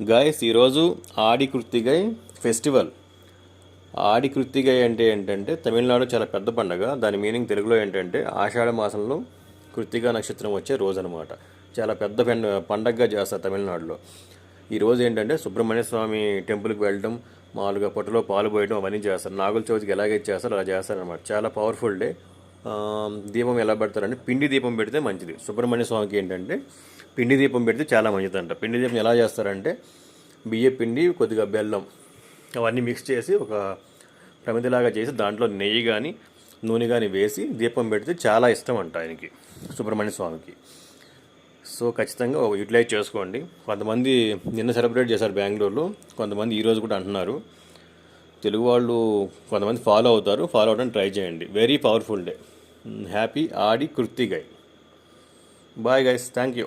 Guys ఈరోజు ఆడి కృత్తిగై festival. ఆడి కృత్తిగై అంటే ఏంటంటే తమిళనాడు చాలా పెద్ద పండగ. దాని మీనింగ్ తెలుగులో ఏంటంటే ఆషాఢ మాసంలో కృత్తిగా నక్షత్రం వచ్చే రోజు అనమాట. చాలా పెద్ద పండగగా చేస్తారు తమిళనాడులో. ఈ రోజు ఏంటంటే సుబ్రహ్మణ్య స్వామి టెంపుల్కి వెళ్ళడం, మామూలుగా పొట్టలో పాలు పోయడం అవన్నీ చేస్తారు. నాగుల చవితికి ఎలాగే చేస్తారు అలా చేస్తారనమాట. చాలా పవర్ఫుల్ డే. దీపం ఎలా పెడతారంటే పిండి దీపం పెడితే మంచిది. సుబ్రహ్మణ్య స్వామికి ఏంటంటే పిండి దీపం పెడితే చాలా మంచిదంట. పిండి దీపం ఎలా చేస్తారంటే బియ్య పిండి, కొద్దిగా బెల్లం అవన్నీ మిక్స్ చేసి ఒక ప్రమిదిలాగా చేసి దాంట్లో నెయ్యి కానీ నూనె కానీ వేసి దీపం పెడితే చాలా ఇష్టం అంట ఆయనకి, సుబ్రహ్మణ్య స్వామికి. సో ఖచ్చితంగా యూటిలైజ్ చేసుకోండి. కొంతమంది నిన్న సెలబ్రేట్ చేశారు బెంగళూరులో, కొంతమంది ఈరోజు కూడా అంటున్నారు. తెలుగు వాళ్ళు కొంతమంది ఫాలో అవడానికి ట్రై చేయండి. Very powerful day. Happy Aadi Krithigai. Bye guys, thank you.